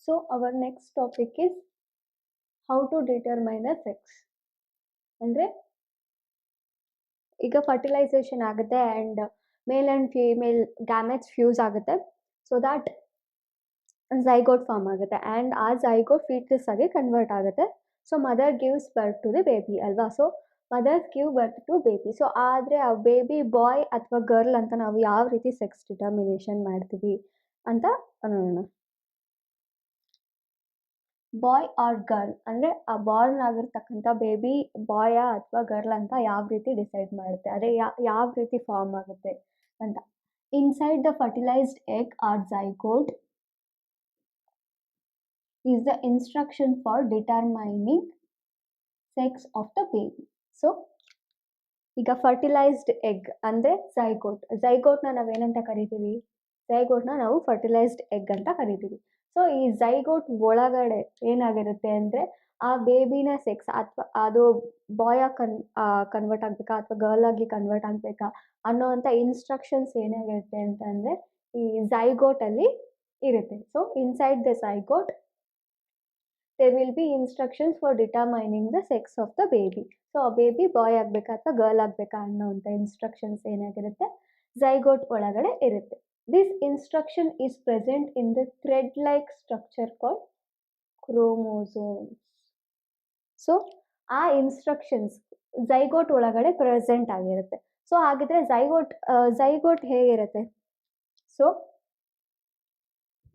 So our next topic is how to determine a sex. ಅಂದರೆ ಈಗ fertilisation ಆಗುತ್ತೆ and male and female gametes fuse ಆಗುತ್ತೆ so that zygote form ಆಗುತ್ತೆ and ಆ zygote foetus ಆಗಿ convert ಆಗುತ್ತೆ. So mother gives birth to the baby ಅಲ್ವಾ. So mothers give birth to baby. So ಆದರೆ ಆ ಬೇಬಿ ಬಾಯ್ ಅಥವಾ ಗರ್ಲ್ ಅಂತ ನಾವು ಯಾವ ರೀತಿ ಸೆಕ್ಸ್ ಡಿಟರ್ಮಿನೇಷನ್ ಮಾಡ್ತೀವಿ ಅಂತ ನೋಡೋಣ. ಬಾಯ್ ಆರ್ ಗರ್ಲ್ ಅಂದರೆ ಆ ಬಾರ್ನ್ ಆಗಿರ್ತಕ್ಕಂಥ ಬೇಬಿ ಬಾಯಾ ಅಥವಾ ಗರ್ಲ್ ಅಂತ ಯಾವ ರೀತಿ ಡಿಸೈಡ್ ಮಾಡುತ್ತೆ, ಅದೇ ಯಾವ ರೀತಿ ಫಾರ್ಮ್ ಆಗುತ್ತೆ ಅಂತ. Inside the fertilised egg or zygote is the instruction for determining sex of the baby. So ಈಗ ಫರ್ಟಿಲೈಸ್ಡ್ ಎಗ್ ಅಂದರೆ ಝೈಗೋಟ್ನ ನಾವೇನಂತ ಕರಿತೀವಿ, ಝೈಗೋಟ್ನ ನಾವು ಫರ್ಟಿಲೈಸ್ಡ್ ಎಗ್ ಅಂತ ಕರಿತೀವಿ. ಸೊ ಈ ಝೈಗೋಟ್ ಒಳಗಡೆ ಏನಾಗಿರುತ್ತೆ ಅಂದರೆ ಆ ಬೇಬಿನ ಸೆಕ್ಸ್ ಅಥವಾ ಅದು ಬಾಯ್ ಕನ್ವರ್ಟ್ ಆಗಬೇಕಾ ಅಥವಾ ಗರ್ಲ್ ಆಗಿ ಕನ್ವರ್ಟ್ ಆಗಬೇಕಾ ಅನ್ನೋವಂಥ ಇನ್ಸ್ಟ್ರಕ್ಷನ್ಸ್ ಏನಾಗಿರುತ್ತೆ ಅಂತಂದರೆ ಈ ಝೈಗೋಟಲ್ಲಿ ಇರುತ್ತೆ. So inside the zygote there will be instructions for determining the sex of the baby. So ಆ ಬೇಬಿ ಬಾಯ್ ಆಗಬೇಕಾ ಅಥವಾ ಗರ್ಲ್ ಆಗಬೇಕಾ ಅನ್ನೋವಂಥ ಇನ್ಸ್ಟ್ರಕ್ಷನ್ಸ್ ಏನಾಗಿರುತ್ತೆ ಝೈಗೋಟ್ ಒಳಗಡೆ ಇರುತ್ತೆ. This instruction is present in the thread like structure called chromosomes. So ಆ instructions zygote ಒಳಗಡೆ present ಆಗಿರುತ್ತೆ. So ಹಾಗಿದ್ರೆ zygote ಹೇಗಿರುತ್ತೆ? So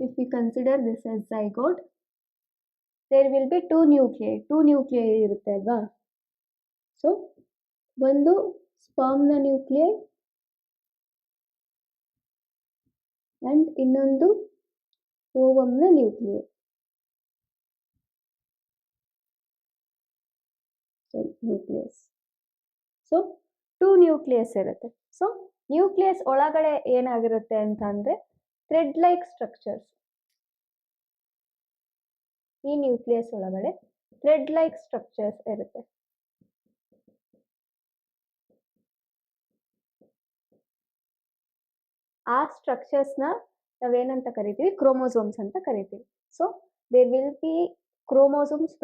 if we consider this as zygote, there will be two nuclei ಇರುತ್ತೆ ಅಲ್ವಾ. ಸೊ ಒಂದು ಸ್ಪರ್ಮ್ನ ನ್ಯೂಕ್ಲಿಯೈ ಆ್ಯಂಡ್ ಇನ್ನೊಂದು ಓವಮ್ನ nuclei. Nucleus. So two nucleus ಇರುತ್ತೆ. ಸೊ ನ್ಯೂಕ್ಲಿಯಸ್ ಒಳಗಡೆ ಏನಾಗಿರುತ್ತೆ ಅಂತಂದರೆ ಥ್ರೆಡ್ ಲೈಕ್ ಸ್ಟ್ರಕ್ಚರ್ಸ್. ಈ ನ್ಯೂಕ್ಲಿಯಸ್ ಒಳಗಡೆ ಥ್ರೆಡ್ ಲೈಕ್ ಸ್ಟ್ರಕ್ಚರ್ಸ್ ಇರುತ್ತೆ. ಆ ಸ್ಟ್ರಕ್ಚರ್ಸ್ನ ನಾವೇನಂತ ಕರಿತೀವಿ, ಕ್ರೋಮೋಸೋಮ್ಸ್ ಅಂತ ಕರಿತೀವಿ. So there will be chromosomes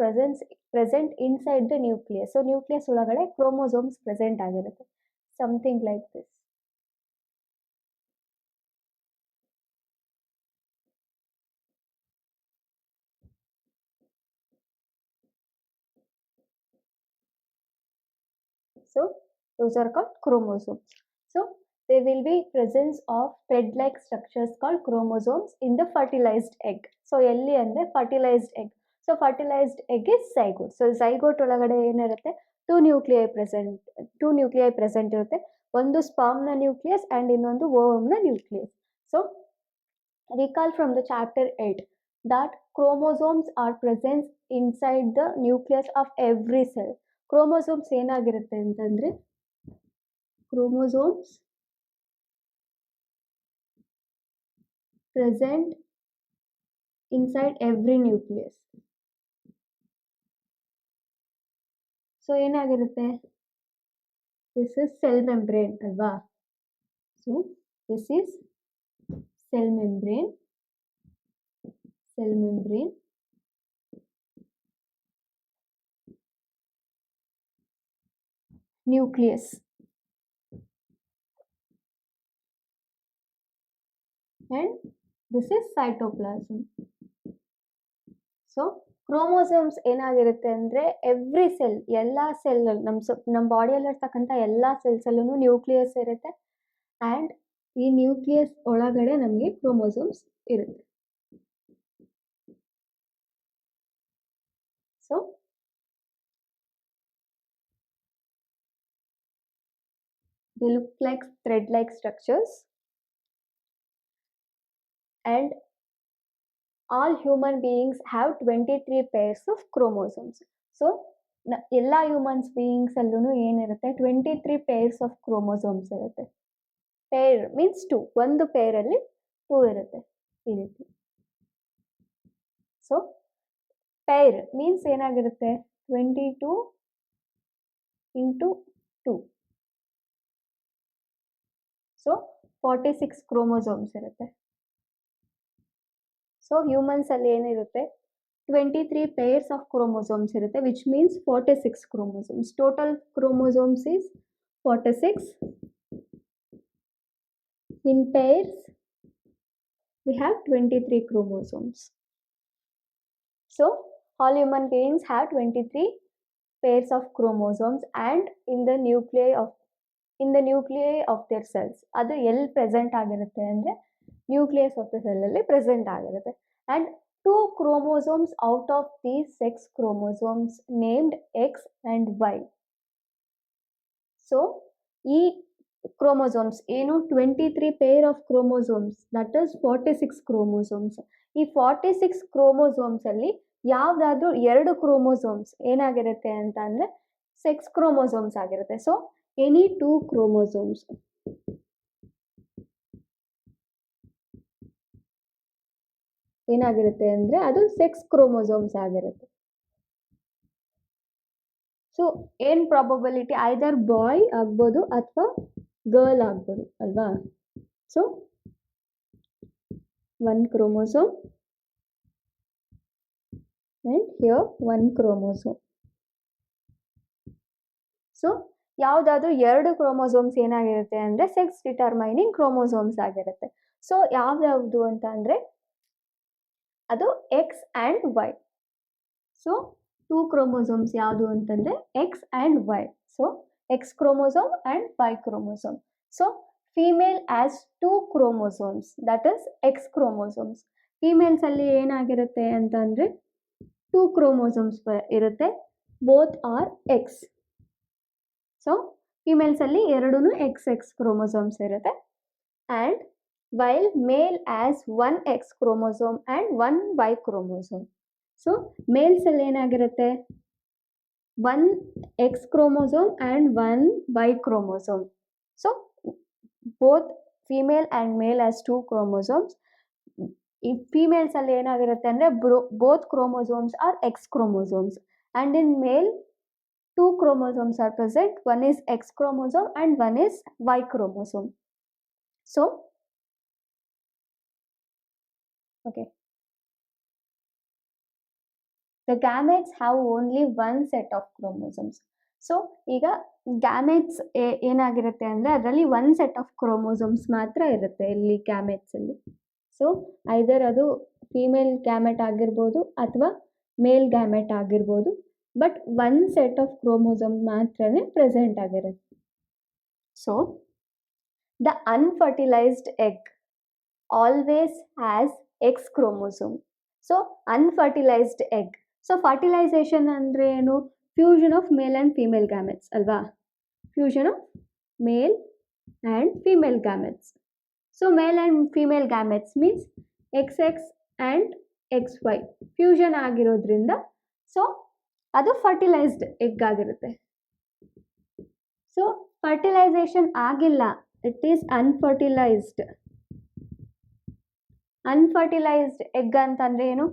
present inside the nucleus. So nucleus ಒಳಗಡೆ ಕ್ರೋಮೋಸೋಮ್ಸ್ ಪ್ರೆಸೆಂಟ್ ಆಗಿರುತ್ತೆ. Something like this. So those are called chromosomes. So there will be presence of thread-like structures called chromosomes in the fertilized egg. So ಎಲ್ಲಿ ಅಂದರೆ fertilized egg. So fertilized egg is zygote. So zygote ಒಳಗಡೆ ಏನಿರುತ್ತೆ, two nuclei present ಇರುತ್ತೆ. ಒಂದು ಸ್ಪರ್ಮ್ನ nucleus and ಇನ್ನೊಂದು ಓವಮ್ನ nucleus. So recall from the chapter 8 that chromosomes are present inside the nucleus of every cell. Chromosomes ಏನಾಗಿರುತ್ತೆ ಅಂತಂದರೆ chromosomes present inside every nucleus. So ಏನಾಗಿರುತ್ತೆ, this is cell membrane ಅಲ್ವಾ. So this is cell membrane. Nucleus and this is cytoplasm. So chromosomes ಏನಾಗಿರುತ್ತೆ ಅಂದರೆ every cell, ಎಲ್ಲ cell, ನಮ್ಮ ಬಾಡಿಯಲ್ಲಿರ್ತಕ್ಕಂಥ ಎಲ್ಲ ಸೆಲ್ಸಲ್ಲೂ nucleus ಇರುತ್ತೆ ಆ್ಯಂಡ್ ಈ ನ್ಯೂಕ್ಲಿಯಸ್ ಒಳಗಡೆ ನಮಗೆ ಕ್ರೋಮೋಸೋಮ್ಸ್ ಇರುತ್ತೆ. So they look like thread-like structures and all human beings have 23 pairs of chromosomes. So ಎಲ್ಲ ಹ್ಯೂಮನ್ಸ್ ಬೀಯಿಂಗ್ಸ್ ಅಲ್ಲೂ ಏನಿರುತ್ತೆ 23 pairs of chromosomes ಇರುತ್ತೆ. ಪೇರ್ ಮೀನ್ಸ್ 2, ಒಂದು ಪೇರಲ್ಲಿ 2 ಇರುತ್ತೆ ಈ ರೀತಿ. ಸೊ ಪೇರ್ ಮೀನ್ಸ್ ಏನಾಗಿರುತ್ತೆ 22 into 2. ಸೊ 46 ಕ್ರೋಮೋಸೋಮ್ಸ್ ಇರುತ್ತೆ. ಸೊ ಸೊ ಹ್ಯೂಮನ್ಸಲ್ಲಿ ಏನಿರುತ್ತೆ 23 pairs of chromosomes ಇರುತ್ತೆ, which means 46 chromosomes. Total chromosomes is 46. In pairs, we have 23 chromosomes. So, all human beings have 23 pairs of chromosomes and in the nuclei of their cells. ಅದು ಎಲ್ಲಿ present ಆಗಿರುತ್ತೆ ಅಂದರೆ nucleus of the ಸೆಲ್ಲಲ್ಲಿ present ಆಗಿರುತ್ತೆ. And 2 chromosomes out of these 6 chromosomes named X and Y. So, ಈ chromosomes ಏನು 23 pair of chromosomes, that is 46 chromosomes. ಈ 46 chromosomes ಅಲ್ಲಿ ಯಾವುದಾದ್ರೂ 2 chromosomes ಏನಾಗಿರುತ್ತೆ ಅಂತ ಅಂದರೆ sex chromosomes ಆಗಿರುತ್ತೆ. ಸೊ any 2 chromosomes ಏನಾಗಿರುತ್ತೆ ಅಂದರೆ ಅದು ಸೆಕ್ಸ್ ಕ್ರೋಮೋಸೋಮ್ಸ್ ಆಗಿರುತ್ತೆ. ಸೊ ಏನು ಪ್ರಾಬಬಿಲಿಟಿ, ಐದರ್ ಬಾಯ್ ಆಗ್ಬೋದು ಅಥವಾ ಗರ್ಲ್ ಆಗ್ಬೋದು ಅಲ್ವಾ. So 1 chromosome and here 1 chromosome. So ಯಾವುದಾದ್ರೂ 2 ಕ್ರೋಮೋಸೋಮ್ಸ್ ಏನಾಗಿರುತ್ತೆ ಅಂದರೆ ಸೆಕ್ಸ್ ಡಿಟರ್ಮೈನಿಂಗ್ ಕ್ರೋಮೋಸೋಮ್ಸ್ ಆಗಿರುತ್ತೆ. ಸೊ ಯಾವ್ಯಾವುದು ಅಂತ ಅಂದರೆ ಅದು X and Y. So 2 chromosomes ಯಾವುದು ಅಂತಂದರೆ X and Y. So X chromosome and Y chromosome. So female as 2 chromosomes, that is X chromosomes. ಫೀಮೇಲ್ಸಲ್ಲಿ ಏನಾಗಿರುತ್ತೆ ಅಂತಂದರೆ 2 chromosomes ಇರುತ್ತೆ, ಬೋತ್ ಆರ್ ಎಕ್ಸ್. ಸೊ ಫೀಮೇಲ್ಸಲ್ಲಿ ಎರಡೂ ಎಕ್ಸ್ ಕ್ರೋಮೋಸೋಮ್ಸ್ ಇರುತ್ತೆ. And while male has 1 X chromosome and 1 Y chromosome. So males ಅಲ್ಲಿ ಏನಾಗಿರುತ್ತೆ 1 X chromosome and 1 Y chromosome. So both female and male has 2 chromosomes. ಈ ಫೀಮೇಲ್ಸ್ ಅಲ್ಲಿ ಏನಾಗಿರುತ್ತೆ ಅಂದರೆ both chromosomes are X chromosomes and in male 2 chromosomes are present. One is X chromosome and one is Y chromosome. So okay, the gametes have only one set of chromosomes. So ಈಗ gametes ಏನಾಗಿರುತ್ತೆ ಅಂದರೆ ಅದರಲ್ಲಿ 1 set of chromosomes ಮಾತ್ರ ಇರುತ್ತೆ ಇಲ್ಲಿ ಗ್ಯಾಮೆಟ್ಸಲ್ಲಿ. So either ಅದು female gamete ಆಗಿರ್ಬೋದು ಅಥವಾ ಮೇಲ್ ಗ್ಯಾಮೆಟ್ ಆಗಿರ್ಬೋದು, ಬಟ್ 1 set of chromosome ಮಾತ್ರನೇ ಪ್ರೆಸೆಂಟ್ ಆಗಿರುತ್ತೆ. So the unfertilised egg always has X chromosome. So unfertilised egg. So fertilisation ಅಂದರೆ ಏನು, fusion of male and female gametes ಅಲ್ವಾ. Fusion of male and female gametes. So male and female gametes means XX and XY fusion ಆಗಿರೋದ್ರಿಂದ so ಅದು fertilised egg ಆಗಿರುತ್ತೆ. So fertilisation ಆಗಿಲ್ಲ, it is unfertilised. Unfertilised egg ಅಂತಂದರೆ ಏನು,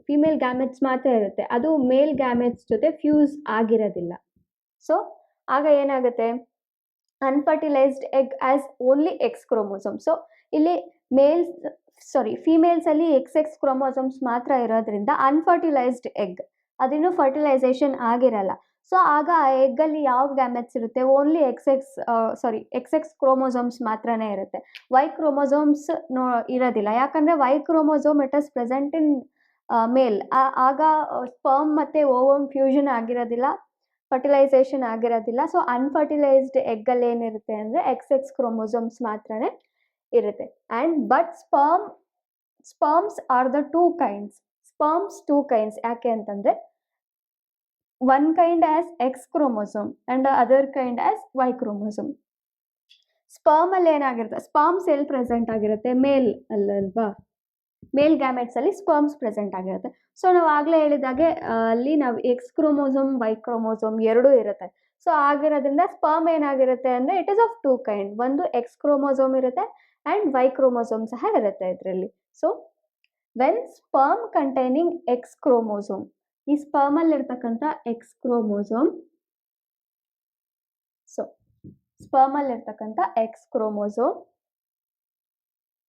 female gametes ಮಾತ್ರ ಇರುತ್ತೆ, ಅದು ಮೇಲ್ ಗ್ಯಾಮೆಟ್ಸ್ ಜೊತೆ ಫ್ಯೂಸ್ ಆಗಿರೋದಿಲ್ಲ. ಸೊ ಆಗ ಏನಾಗುತ್ತೆ, unfertilised egg as only X chromosome. So ಇಲ್ಲಿ ಫೀಮೇಲ್ಸಲ್ಲಿ XX ಕ್ರೋಮೋಸೋಮ್ಸ್ ಮಾತ್ರ ಇರೋದ್ರಿಂದ ಅನ್ಫರ್ಟಿಲೈಸ್ಡ್ ಎಗ್, ಅದಿನ್ನೂ ಫರ್ಟಿಲೈಸೇಷನ್ ಆಗಿರಲ್ಲ. ಸೊ ಆಗ ಆ ಎಗ್ಗಲ್ಲಿ ಯಾವ ಗ್ಯಾಮೆಟ್ಸ್ ಇರುತ್ತೆ, ಓನ್ಲಿ XX ಕ್ರೋಮೋಸೋಮ್ಸ್ ಮಾತ್ರನೇ ಇರುತ್ತೆ, ವೈ ಕ್ರೋಮೋಸೋಮ್ಸ್ ಇರೋದಿಲ್ಲ. ಯಾಕಂದರೆ Y chromosome it is present in male. ಆಗ ಸ್ಪರ್ಮ್ ಮತ್ತು ಓವಮ್ ಫ್ಯೂಷನ್ ಆಗಿರೋದಿಲ್ಲ, ಫರ್ಟಿಲೈಸೇಷನ್ ಆಗಿರೋದಿಲ್ಲ. ಸೊ ಅನ್ಫರ್ಟಿಲೈಸ್ಡ್ ಎಗ್ಗಲ್ಲಿ ಏನಿರುತ್ತೆ ಅಂದರೆ XX ಕ್ರೋಮೋಸೋಮ್ಸ್ ಮಾತ್ರನೇ ಇರುತ್ತೆ. And but sperms are the 2 kinds. Sperms 2 kinds. ಯಾಕೆ ಅಂತಂದರೆ one kind has X chromosome and the other kind has Y chromosome. Sperm ಅಲ್ಲಿ ಏನಾಗಿರುತ್ತೆ, ಸ್ಪರ್ಮ್ಸ್ ಎಲ್ಲಿ ಪ್ರೆಸೆಂಟ್ ಆಗಿರುತ್ತೆ, ಮೇಲ್ ಅಲ್ಲಲ್ವಾ. ಮೇಲ್ ಗ್ಯಾಮೆಟ್ಸಲ್ಲಿ ಸ್ಪರ್ಮ್ಸ್ ಪ್ರೆಸೆಂಟ್ ಆಗಿರುತ್ತೆ. ಸೊ ನಾವು ಆಗಲೇ ಹೇಳಿದಾಗೆ ಅಲ್ಲಿ ನಾವು X ಕ್ರೋಮೋಸೋಮ್ Y ಕ್ರೋಮೋಸೋಮ್ ಎರಡೂ ಇರುತ್ತೆ. ಸೊ ಆಗಿರೋದ್ರಿಂದ ಸ್ಪರ್ಮ್ ಏನಾಗಿರುತ್ತೆ ಅಂದರೆ ಇಟ್ ಇಸ್ ಆಫ್ 2 kind. ಒಂದು X ಕ್ರೋಮೋಸೋಮ್ ಇರುತ್ತೆ ಆ್ಯಂಡ್ Y ಕ್ರೋಮೋಸೋಮ್ ಸಹ ಇರುತ್ತೆ ಇದರಲ್ಲಿ. So when sperm containing X chromosome, ಈ ಸ್ಪರ್ಮಲ್ಲಿರ್ತಕ್ಕಂಥ X ಕ್ರೋಮೋಸೋಮ್, ಸೊ ಸ್ಪರ್ಮಲ್ಲಿರ್ತಕ್ಕಂಥ X chromosome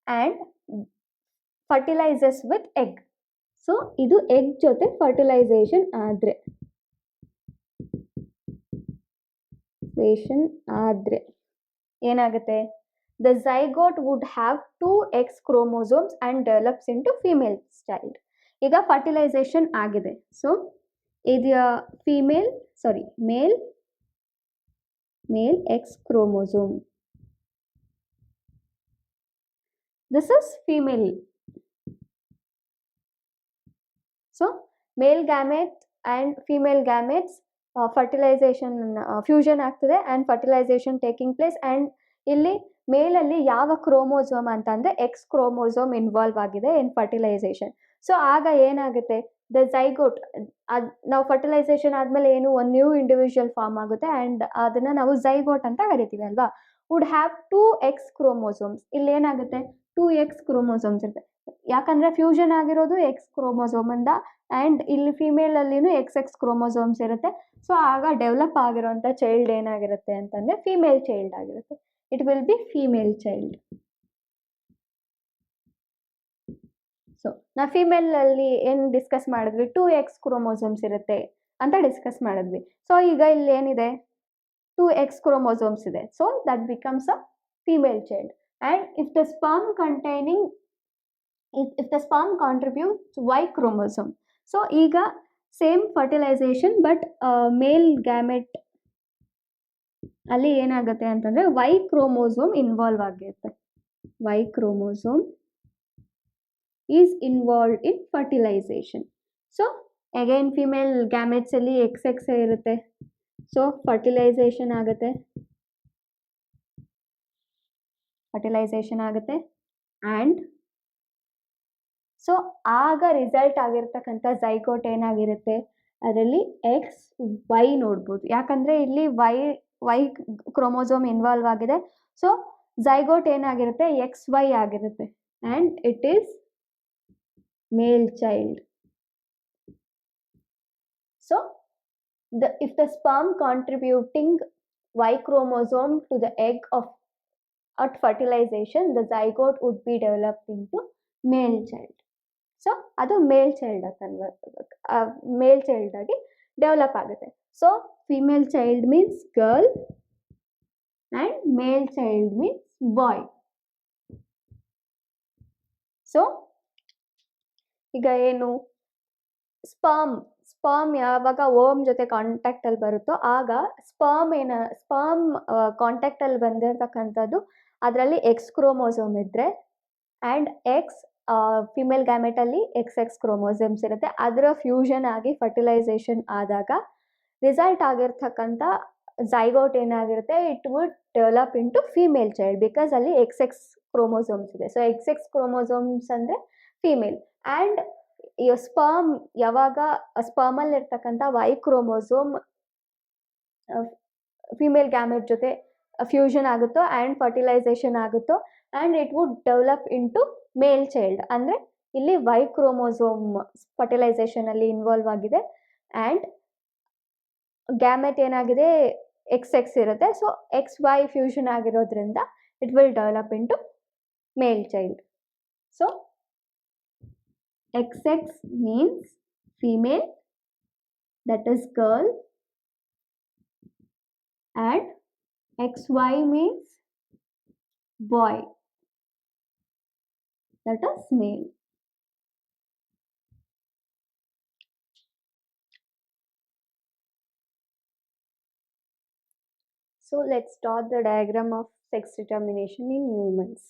and fertilises with egg. So ಇದು ಎಗ್ ಜೊತೆ ಫರ್ಟಿಲೈಸೇಷನ್ ಆದ್ರೆ ಏನಾಗುತ್ತೆ, the zygote would have 2 X chromosomes and develops into female child. ಈಗ ಫರ್ಟಿಲೈಸೇಷನ್ ಆಗಿದೆ, ಸೊ ಇದು male X chromosome, this is female. So male gamete and female gametes fertilization fusion ಆಗ್ತದೆ and fertilization taking place, and ಇಲ್ಲಿ ಮೇಲಲ್ಲಿ ಯಾವ chromosome ಅಂತಂದ್ರೆ X chromosome involve ಆಗಿದೆ ಇನ್ fertilisation. So ಆಗ ಏನಾಗುತ್ತೆ, ದ ಝೈಗೋಟ್, ನಾವು ಫರ್ಟಿಲೈಸೇಷನ್ ಆದ್ಮೇಲೆ ಏನು ಒಂದು ನ್ಯೂ ಇಂಡಿವಿಜುವಲ್ ಫಾರ್ಮ್ ಆಗುತ್ತೆ ಅಂಡ್ ಅದನ್ನ ನಾವು ಝೈಗೋಟ್ ಅಂತ ಕರಿತೀವಿ ಅಲ್ವಾ. ವುಡ್ ಹ್ಯಾವ್ 2 ಎಕ್ಸ್ ಕ್ರೋಮೋಸೋಮ್ಸ್, ಇಲ್ಲಿ ಏನಾಗುತ್ತೆ 2 ಎಕ್ಸ್ ಕ್ರೋಮೋಸೋಮ್ಸ್ ಇರುತ್ತೆ, ಯಾಕಂದ್ರೆ ಫ್ಯೂಷನ್ ಆಗಿರೋದು ಎಕ್ಸ್ ಕ್ರೋಮೋಸೋಮ್ ಇಂದ, ಅಂಡ್ ಇಲ್ಲಿ ಫಿಮೇಲ್ ಅಲ್ಲಿನೂ ಎಕ್ಸ್ ಕ್ರೋಮೋಸೋಮ್ಸ್ ಇರುತ್ತೆ. ಸೊ ಆಗ ಡೆವಲಪ್ ಆಗಿರೋಂಥ ಚೈಲ್ಡ್ ಏನಾಗಿರುತ್ತೆ ಅಂತಂದ್ರೆ ಫಿಮೇಲ್ ಚೈಲ್ಡ್ ಆಗಿರುತ್ತೆ. It will be female child. So ನಾವು ಫಿಮೇಲ್ ಅಲ್ಲಿ ಏನ್ ಡಿಸ್ಕಸ್ ಮಾಡಿದ್ವಿ, 2 ಎಕ್ಸ್ ಕ್ರೋಮೋಸೋಮ್ಸ್ ಇರುತ್ತೆ ಅಂತ ಡಿಸ್ಕಸ್ ಮಾಡಿದ್ವಿ. ಸೊ ಈಗ ಇಲ್ಲಿ ಏನಿದೆ 2 ಎಕ್ಸ್ ಕ್ರೋಮೋಸೋಮ್ಸ್ ಇದೆ, so that becomes a female child. And if the sperm contributes Y chromosome, so ಈಗ same fertilisation but male gamete ಅಲ್ಲಿ ಏನಾಗುತ್ತೆ ಅಂತಂದ್ರೆ Y ಕ್ರೋಮೋಸೋಮ್ ಇನ್ವಾಲ್ವ್ ಆಗಿರುತ್ತೆ. Y chromosome is involve in fertilisation. So again female gametes ಅಲ್ಲಿ XX ಇರುತ್ತೆ, so fertilisation ಆಗುತ್ತೆ and so ಆಗ result ಆಗಿರ್ತಕ್ಕಂಥ ಝೈಗೋಟ್ ಏನಾಗಿರುತ್ತೆ, ಅದರಲ್ಲಿ XY ನೋಡ್ಬೋದು, ಯಾಕಂದ್ರೆ ಇಲ್ಲಿ ವೈ ಕ್ರೋಮೋಸೋಮ್ ಇನ್ವಾಲ್ವ್ ಆಗಿದೆ. ಸೊ ಝೈಗೋಟ್ ಏನಾಗಿರುತ್ತೆ XY ಆಗಿರುತ್ತೆ and it is male child. So if the sperm contributing Y chromosome to the egg at fertilization, the zygote would be developed into male child. So ಅದು male child ಆಗಿ develop ಆಗುತ್ತೆ. So female child means girl and male child means boy. So ಈಗ ಏನು sperm ಯಾವಾಗ ohm ಜೊತೆ contact ಅಲ್ಲಿ ಬರುತ್ತೋ ಆಗ ಸ್ಪರ್ಮ್ ಕಾಂಟ್ಯಾಕ್ಟ್ ಅಲ್ಲಿ ಬಂದಿರತಕ್ಕಂಥದ್ದು ಅದರಲ್ಲಿ ಎಕ್ಸ್ ಕ್ರೋಮೋಸೋಮ್ ಇದ್ರೆ ಆ್ಯಂಡ್ ಫಿಮೇಲ್ ಗ್ಯಾಮೆಟ್ ಅಲ್ಲಿ XX ಕ್ರೋಮೋಸೋಮ್ಸ್ ಇರುತ್ತೆ. ಅದರ ಫ್ಯೂಷನ್ ಆಗಿ ಫರ್ಟಿಲೈಸೇಷನ್ ಆದಾಗ ರಿಸಲ್ಟ್ ಆಗಿರ್ತಕ್ಕಂಥ ಝೈಗೋಟ್ ಏನಾಗಿರುತ್ತೆ, it would develop into female child because ಅಲ್ಲಿ XX ಕ್ರೋಮೋಸೋಮ್ಸ್ ಇದೆ. ಸೊ XX ಕ್ರೋಮೋಸೋಮ್ಸ್ ಅಂದ್ರೆ ಫಿಮೇಲ್. ಆ್ಯಂಡ್ ಯಾವಾಗ ಸ್ಪರ್ಮಲ್ಲಿ ಇರ್ತಕ್ಕಂಥ Y ಕ್ರೋಮೋಸೋಮ್ ಫಿಮೇಲ್ ಗ್ಯಾಮೆಟ್ ಜೊತೆ ಫ್ಯೂಷನ್ ಆಗುತ್ತೋ ಆ್ಯಂಡ್ ಫರ್ಟಿಲೈಸೇಷನ್ ಆಗುತ್ತೋ and it would develop into male child. ಅಂದರೆ ಇಲ್ಲಿ Y ಕ್ರೋಮೋಸೋಮ್ ಫರ್ಟಿಲೈಸೇಷನ್ ಅಲ್ಲಿ ಇನ್ವಾಲ್ವ್ ಆಗಿದೆ ಆ್ಯಂಡ್ ಗ್ಯಾಮೆಟ್ ಏನಾಗಿದೆ XX ಇರುತ್ತೆ. ಸೊ XY ಫ್ಯೂಷನ್ ಆಗಿರೋದ್ರಿಂದ it will develop into male child. So XX means female, that is girl, and XY means boy, that is male. So let's start the diagram of sex determination in humans.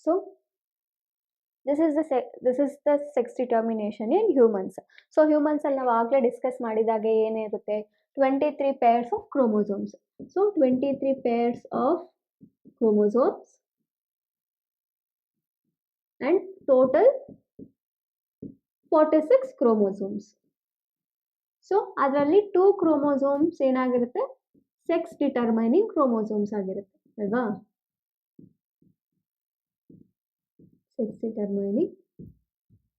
So this is the sex determination in humans. So humans ಅಲ್ಲಿ ನಾವು ಆಗಲೇ discuss ಮಾಡಿದಾಗ ಏನಿರುತ್ತೆ 23 pairs of chromosomes. So 23 pairs of chromosomes and total 46 chromosomes. So ಅದರಲ್ಲಿ 2 chromosomes ಏನಾಗಿರುತ್ತೆ sex determining chromosomes ಆಗಿರುತ್ತೆ ಅಲ್ವಾ. sex determining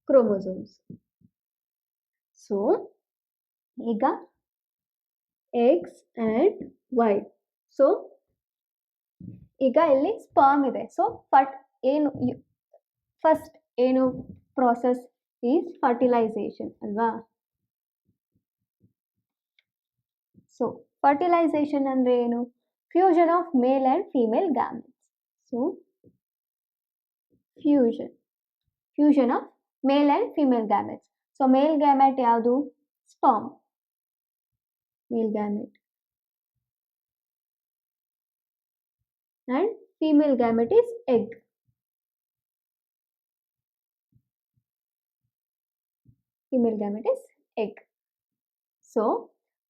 chromosomes. So ಈಗ X and Y. So ಈಗ ಇಲ್ಲಿ ಸ್ಪರ್ಮ್ ಇದೆ. ಸೊ ಏನು ಫಸ್ಟ್ ಏನು ಪ್ರಾಸೆಸ್ ಈಸ್ ಫರ್ಟಿಲೈಸೇಷನ್ ಅಲ್ವಾ. ಸೊ ಫರ್ಟಿಲೈಸೇಷನ್ ಅಂದ್ರೆ ಏನು? Fusion of male and female gametes. So fusion of male and female gametes. So male gamete ಯಾವುದು? Sperm, male gamete, and female gamete is egg. Female gamete is egg. So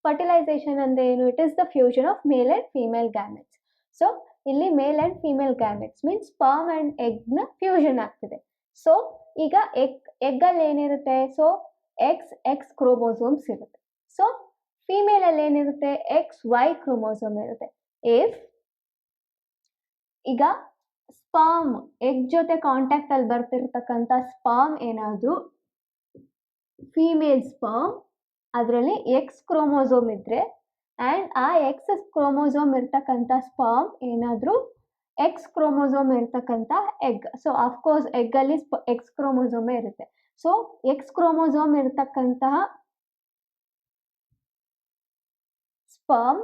fertilization ಅಂದ್ರೆ ಏನು? It is the fusion of male and female gametes. So ಇಲ್ಲಿ ಮೇಲ್ and female gametes means sperm and egg ನ fusion ಆಗ್ತಿದೆ. So ಈಗ egg ಅಲ್ಲಿ ಏನಿರುತ್ತೆ? So X chromosomes ಇರುತ್ತೆ. So female ಅಲ್ಲಿ ಏನಿರುತ್ತೆ? XY ಕ್ರೋಮೋಸೋಮ್ ಇರುತ್ತೆ. ಇಫ್ ಈಗ ಸ್ಪರ್ಮ್ ಎಗ್ ಜೊತೆ ಕಾಂಟ್ಯಾಕ್ಟ್ ಅಲ್ಲಿ ಬರ್ತಿರ್ತಕ್ಕಂಥ ಸ್ಪರ್ಮ್ ಏನಾದ್ರು ಫಿಮೇಲ್ ಸ್ಪರ್ಮ್ ಅದರಲ್ಲಿ ಎಕ್ಸ್ ಕ್ರೋಮೋಸೋಮ್ ಇದ್ರೆ ಅಂಡ್ ಆ ಎಕ್ಸ್ ಕ್ರೋಮೋಸೋಮ್ ಇರ್ತಕ್ಕಂಥ ಸ್ಪರ್ಮ್ ಏನಾದ್ರು ಎಕ್ಸ್ ಕ್ರೋಮೋಸೋಮ್ ಇರ್ತಕ್ಕಂಥ ಎಗ್. ಸೊ ಅಫ್ಕೋರ್ಸ್ ಎಗ್ ಅಲ್ಲಿ ಎಕ್ಸ್ ಕ್ರೋಮೋಸೋಮೇ ಇರುತ್ತೆ. ಸೊ ಎಕ್ಸ್ ಕ್ರೋಮೋಸೋಮ್ ಇರ್ತಕ್ಕಂತಹ ಸ್ಪರ್ಮ್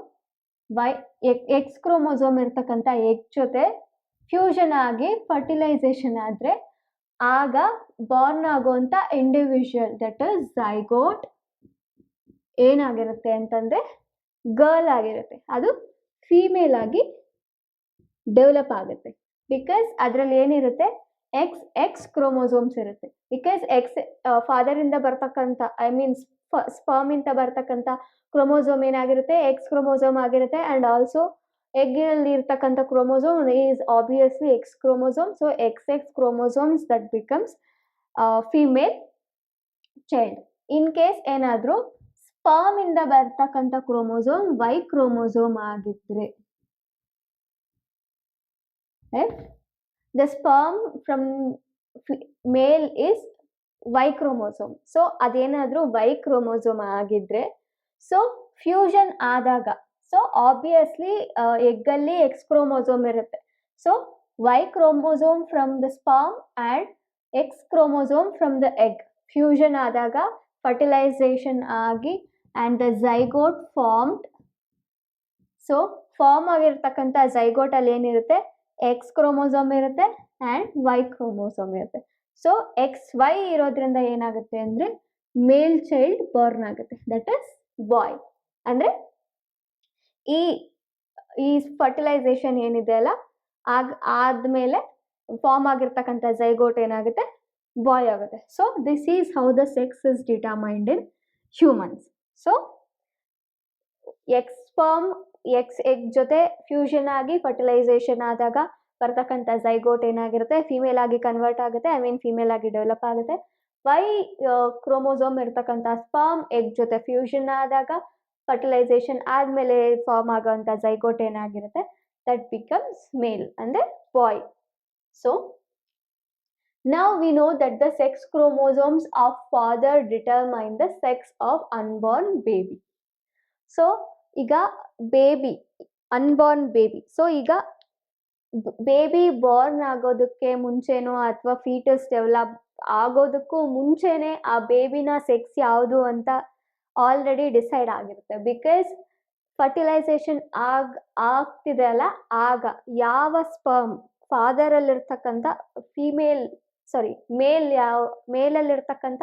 ಎಕ್ಸ್ ಕ್ರೋಮೋಸೋಮ್ ಇರ್ತಕ್ಕಂಥ ಎಗ್ ಜೊತೆ ಫ್ಯೂಷನ್ ಆಗಿ ಫರ್ಟಿಲೈಸೇಷನ್ ಆದ್ರೆ ಆಗ ಬಾರ್ನ್ ಆಗುವಂತ ಇಂಡಿವಿಜುವಲ್ ದಟ್ ಇಸ್ ಝೈಗೋಟ್ ಏನಾಗಿರುತ್ತೆ ಅಂತಂದ್ರೆ ಗರ್ಲ್ ಆಗಿರುತ್ತೆ. ಅದು ಫೀಮೇಲ್ ಆಗಿ ಡೆವಲಪ್ ಆಗುತ್ತೆ. ಬಿಕಾಸ್ ಅದರಲ್ಲಿ ಏನಿರುತ್ತೆ? ಎಕ್ಸ್ ಕ್ರೋಮೋಸೋಮ್ಸ್ ಇರುತ್ತೆ. ಬಿಕಾಸ್ ಫಾದರ್ ಇಂದ ಬರ್ತಕ್ಕಂಥ ಸ್ಪರ್ಮ್ ಇಂದ ಬರ್ತಕ್ಕಂಥ ಕ್ರೋಮೋಸೋಮ್ ಏನಾಗಿರುತ್ತೆ? ಎಕ್ಸ್ ಕ್ರೋಮೋಸೋಮ್ ಆಗಿರುತ್ತೆ. ಅಂಡ್ ಆಲ್ಸೋ ಎಗ್ ಅಲ್ಲಿ ಇರ್ತಕ್ಕಂಥ chromosome is obviously X chromosome. So X chromosomes that becomes female child. In case ಏನಾದ್ರು ಸ್ಪರ್ಮ್ ಇಂದ ಬರ್ತಕ್ಕಂಥ ಕ್ರೋಮೋಸೋಮ್ ವೈ ಕ್ರೋಮೋಸೋಮ್ ಆಗಿದ್ರೆ, the sperm from male is Y chromosome. So ಅದೇನಾದ್ರೂ Y chromosome ಆಗಿದ್ರೆ so fusion ಆದಾಗ so obviously egg ಅಲ್ಲಿ X chromosome ಇರುತ್ತೆ. So Y chromosome from the sperm and X chromosome from the egg fusion ಆದಾಗ fertilisation ಆಗಿ and the zygote formed. So form ಆಗಿರ್ತಕ್ಕಂಥ zygote ಅಲ್ಲಿ ಏನಿರುತ್ತೆ? ಎಕ್ಸ್ ಕ್ರೋಮೋಸೋಮ್ ಇರುತ್ತೆ ಅಂಡ್ ವೈ ಕ್ರೋಮೋಸೋಮ್ ಇರುತ್ತೆ. So XY ಇರೋದ್ರಿಂದ ಏನಾಗುತ್ತೆ ಅಂದ್ರೆ ಮೇಲ್ ಚೈಲ್ಡ್ ಬಾರ್ನ್ ಆಗುತ್ತೆ, ದಟ್ ಇಸ್ ಬಾಯ್. ಅಂದ್ರೆ ಈ ಫರ್ಟಿಲೈಸೇಷನ್ ಏನಿದೆ ಅಲ್ಲ ಆದ್ಮೇಲೆ ಫಾರ್ಮ್ ಆಗಿರ್ತಕ್ಕಂಥ ಝೈಗೋಟ್ ಏನಾಗುತ್ತೆ? ಬಾಯ್ ಆಗುತ್ತೆ. So this is how the sex is determined in humans. So X sperm X egg ಜೊತೆ ಫ್ಯೂಷನ್ ಆಗಿ ಫರ್ಟಿಲೈಸೇಷನ್ ಆದಾಗ ಬರ್ತಕ್ಕಂಥ ಝೈಗೋಟ್ ಏನಾಗಿರುತ್ತೆ? ಫಿಮೇಲ್ ಆಗಿ ಕನ್ವರ್ಟ್ ಆಗುತ್ತೆ, ಫಿಮೇಲ್ ಆಗಿ ಡೆವಲಪ್ ಆಗುತ್ತೆ. ವೈ ಕ್ರೋಮೋಸೋಮ್ ಇರ್ತಕ್ಕಂಥ ಸ್ಪರ್ಮ್ ಎಗ್ ಜೊತೆ ಫ್ಯೂಷನ್ ಆದಾಗ ಫರ್ಟಿಲೈಸೇಷನ್ ಆದ್ಮೇಲೆ ಫಾರ್ಮ್ ಆಗುವಂತ ಝೈಗೋಟ್ ಏನಾಗಿರುತ್ತೆ? ದಟ್ ಬಿಕಮ್ಸ್ ಮೇಲ್ ಅಂದ್ರೆ boy. So now we know that the sex chromosomes of father determine the sex of unborn baby. So ಈಗ ಬೇಬಿ, ಅನ್ಬೋರ್ನ್ ಬೇಬಿ. ಸೊ ಈಗ baby Born ಆಗೋದಕ್ಕೆ ಮುಂಚೆನೋ ಅಥವಾ ಫೀಟಸ್ ಡೆವಲಪ್ ಆಗೋದಕ್ಕೂ ಮುಂಚೆನೆ ಆ ಬೇಬಿನ ಸೆಕ್ಸ್ ಯಾವುದು ಅಂತ ಆಲ್ರೆಡಿ ಡಿಸೈಡ್ ಆಗಿರುತ್ತೆ. ಬಿಕಾಸ್ ಫರ್ಟಿಲೈಸೇಷನ್ ಆಗ್ತಿದೆ ಅಲ್ಲ, ಆಗ ಯಾವ ಸ್ಪರ್ಮ್ ಫಾದರ್ ಅಲ್ಲಿರ್ತಕ್ಕಂಥ ಮೇಲಲ್ಲಿರ್ತಕ್ಕಂಥ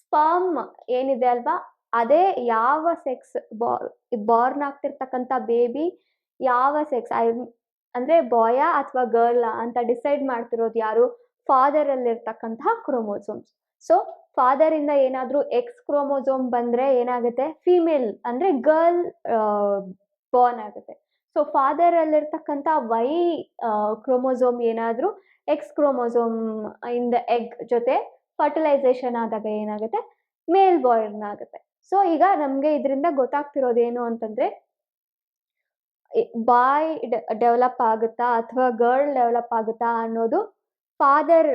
ಸ್ಪರ್ಮ್ ಏನಿದೆ ಅಲ್ವಾ, ಅದೇ ಯಾವ ಸೆಕ್ಸ್ ಬಾರ್ನ್ ಆಗ್ತಿರ್ತಕ್ಕಂಥ ಬೇಬಿ ಯಾವ ಸೆಕ್ಸ್ ಅಂದರೆ ಬಾಯಾ ಅಥವಾ ಗರ್ಲಾ ಅಂತ ಡಿಸೈಡ್ ಮಾಡ್ತಿರೋದು ಯಾರು? ಫಾದರಲ್ಲಿರ್ತಕ್ಕಂತಹ ಕ್ರೋಮೋಸೋಮ್ಸ್. ಸೊ ಫಾದರಿಂದ ಏನಾದರೂ ಎಕ್ಸ್ ಕ್ರೋಮೋಸೋಮ್ ಬಂದರೆ ಏನಾಗುತ್ತೆ? ಫೀಮೇಲ್ ಅಂದರೆ ಗರ್ಲ್ ಬಾರ್ನ್ ಆಗುತ್ತೆ. ಸೊ ಫಾದರಲ್ಲಿರ್ತಕ್ಕಂಥ ವೈ ಕ್ರೋಮೋಸೋಮ್ ಏನಾದರೂ X chromosome in the egg ಜೊತೆ ಫರ್ಟಿಲೈಸೇಷನ್ ಆದಾಗ ಏನಾಗುತ್ತೆ? ಮೇಲ್ ಬಾರ್ನ್ ಆಗುತ್ತೆ. ಸೊ ಈಗ ನಮಗೆ ಇದರಿಂದ ಗೊತ್ತಾಗ್ತಿರೋದೇನು ಅಂತಂದರೆ, ಬಾಯ್ ಡೆವಲಪ್ ಆಗುತ್ತಾ ಅಥವಾ ಗರ್ಲ್ ಡೆವಲಪ್ ಆಗುತ್ತಾ ಅನ್ನೋದು ಫಾದರ್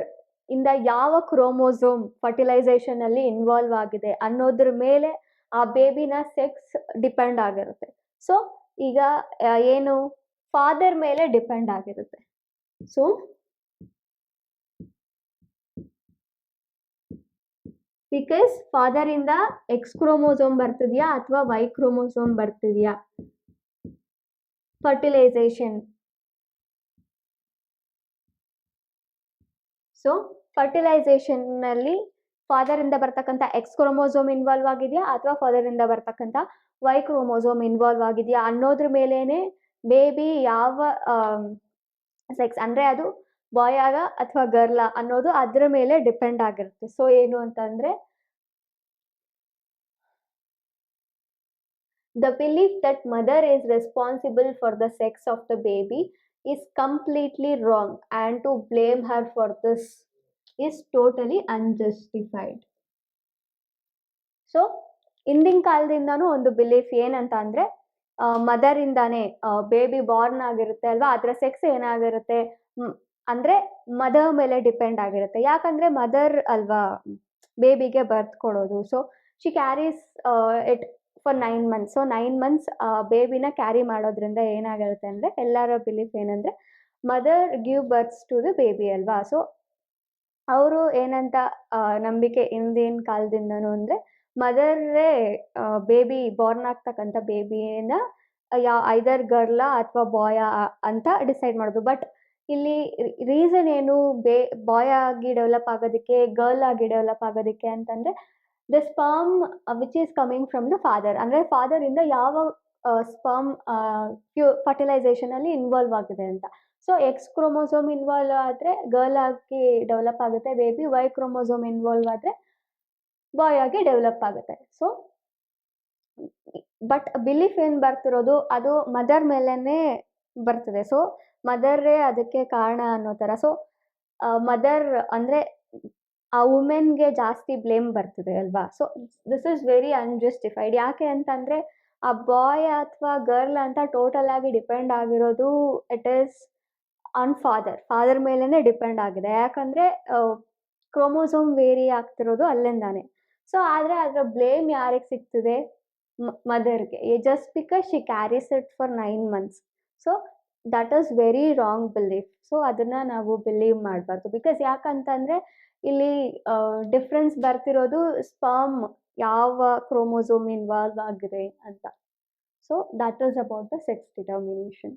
ಇಂದ ಯಾವ ಕ್ರೋಮೋಸೋಮ್ ಫರ್ಟಿಲೈಸೇಷನಲ್ಲಿ ಇನ್ವಾಲ್ವ್ ಆಗಿದೆ ಅನ್ನೋದ್ರ ಮೇಲೆ ಆ ಬೇಬಿನ ಸೆಕ್ಸ್ ಡಿಪೆಂಡ್ ಆಗಿರುತ್ತೆ. ಸೊ ಈಗ ಏನು ಫಾದರ್ ಮೇಲೆ ಡಿಪೆಂಡ್ ಆಗಿರುತ್ತೆ. ಸೊ ಬಿಕಾಸ್ ಫಾದರಿಂದ ಎಕ್ಸ್ ಕ್ರೋಮೋಸೋಮ್ ಬರ್ತಿದೆಯಾ ಅಥವಾ ವೈ ಕ್ರೋಮೋಸೋಮ್ ಬರ್ತಿದೆಯಾ ಫರ್ಟಿಲೈಸೇಷನ್. ಸೊ ಫರ್ಟಿಲೈಸೇಷನ್ನಲ್ಲಿ ಫಾದರಿಂದ ಬರ್ತಕ್ಕಂಥ ಎಕ್ಸ್ ಕ್ರೋಮೋಸೋಮ್ ಇನ್ವಾಲ್ವ್ ಆಗಿದೆಯಾ ಅಥವಾ ಫಾದರಿಂದ ಬರ್ತಕ್ಕಂಥ ವೈ ಕ್ರೋಮೋಸೋಮ್ ಇನ್ವಾಲ್ವ್ ಆಗಿದೆಯಾ ಅನ್ನೋದ್ರ ಮೇಲೇನೆ ಬೇಬಿ ಯಾವ ಸೆಕ್ಸ್ ಅಂದರೆ ಅದು ಬಾಯ್ ಆಗ ಅಥವಾ ಗರ್ಲಾ ಅನ್ನೋದು ಅದರ ಮೇಲೆ ಡಿಪೆಂಡ್ ಆಗಿರುತ್ತೆ. ಸೊ ಏನು ಅಂತಂದರೆ, the belief that mother is responsible for the sex of the baby is completely wrong, and to blame her for this is totally unjustified. So ಹಿಂದಿನ ಕಾಲದಿಂದನೂ ಒಂದು ಬಿಲೀಫ್ ಏನಂತ ಅಂದರೆ, ಮದರಿಂದಾನೇ ಬೇಬಿ ಬಾರ್ನ್ ಆಗಿರುತ್ತೆ ಅಲ್ವಾ, ಅದರ ಸೆಕ್ಸ್ ಏನಾಗಿರುತ್ತೆ ಅಂದರೆ ಮದರ್ ಮೇಲೆ ಡಿಪೆಂಡ್ ಆಗಿರುತ್ತೆ. ಯಾಕಂದರೆ ಮದರ್ ಅಲ್ವಾ ಬೇಬಿಗೆ ಬರ್ತ್ ಕೊಡೋದು. So she carries it for 9 months. So 9 months ಬೇಬಿನ ಕ್ಯಾರಿ ಮಾಡೋದ್ರಿಂದ ಏನಾಗಿರುತ್ತೆ ಅಂದರೆ, ಎಲ್ಲರ ಬಿಲೀಫ್ ಏನಂದರೆ mother give births to the baby ಅಲ್ವಾ. ಸೊ ಅವರು ಏನಂತ ನಂಬಿಕೆ ಹಿಂದಿನ ಕಾಲದಿಂದನೂ ಅಂದರೆ, ಮದರೇ ಬೇಬಿ ಬಾರ್ನ್ ಆಗ್ತಕ್ಕಂಥ ಬೇಬಿನ ಐದರ್ ಗರ್ಲಾ ಅಥವಾ ಬಾಯ ಅಂತ ಡಿಸೈಡ್ ಮಾಡೋದು. ಬಟ್ ಇಲ್ಲಿ ರೀಸನ್ ಏನು ಬಾಯ್ ಆಗಿ ಡೆವಲಪ್ ಆಗೋದಕ್ಕೆ, ಗರ್ಲ್ ಆಗಿ ಡೆವಲಪ್ ಆಗೋದಕ್ಕೆ ಅಂತಂದರೆ, the sperm which is coming from the father, ಅಂದರೆ ಫಾದರಿಂದ ಯಾವ ಸ್ಪರ್ಮ್ ಫರ್ಟಿಲೈಸೇಷನಲ್ಲಿ ಇನ್ವಾಲ್ವ್ ಆಗಿದೆ ಅಂತ. ಸೊ ಎಕ್ಸ್ ಕ್ರೋಮೋಸೋಮ್ ಇನ್ವಾಲ್ವ್ ಆದರೆ ಗರ್ಲ್ ಆಗಿ ಡೆವಲಪ್ ಆಗುತ್ತೆ ಬೇಬಿ, ವೈ ಕ್ರೋಮೋಸೋಮ್ ಇನ್ವಾಲ್ವ್ ಆದರೆ ಬಾಯ್ ಆಗಿ ಡೆವಲಪ್ ಆಗುತ್ತೆ. ಸೊ ಬಟ್ ಬಿಲೀಫ್ ಏನು ಬರ್ತಿರೋದು ಅದು ಮದರ್ ಮೇಲೇ ಬರ್ತದೆ. ಸೊ ಮದರೇ ಅದಕ್ಕೆ ಕಾರಣ ಅನ್ನೋ ಥರ. ಸೊ ಮದರ್ ಅಂದರೆ ಆ ವುಮೆನ್ಗೆ ಜಾಸ್ತಿ ಬ್ಲೇಮ್ ಬರ್ತಿದೆ ಅಲ್ವಾ. So this is very unjustified. ಯಾಕೆ ಅಂತಂದರೆ, ಆ ಬಾಯ್ ಅಥವಾ ಗರ್ಲ್ ಅಂತ ಟೋಟಲ್ ಆಗಿ ಡಿಪೆಂಡ್ ಆಗಿರೋದು ಇಟ್ ಈಸ್ ಆನ್ ಫಾದರ್ ಮೇಲೇ ಡಿಪೆಂಡ್ ಆಗಿದೆ. ಯಾಕಂದರೆ ಕ್ರೋಮೋಸೋಮ್ ವೇರಿ ಆಗ್ತಿರೋದು ಅಲ್ಲಿಂದಾನೆ. ಸೊ ಆದರೆ ಅದರ ಬ್ಲೇಮ್ ಯಾರಿಗೆ ಸಿಗ್ತಿದೆ? ಮದರ್ಗೆ, just because she carries it for 9 months. So that is very wrong belief. So ಅದನ್ನು ನಾವು ಬಿಲೀವ್ ಮಾಡಬಾರ್ದು. ಬಿಕಾಸ್ ಯಾಕಂತಂದರೆ ಇಲ್ಲಿ ಡಿಫ್ರೆನ್ಸ್ ಬರ್ತಿರೋದು ಸ್ಪರ್ಮ್ ಯಾವ ಕ್ರೋಮೋಸೋಮ್ ಇನ್ವಾಲ್ವ್ ಆಗಿದೆ ಅಂತ. So that is about the sex determination.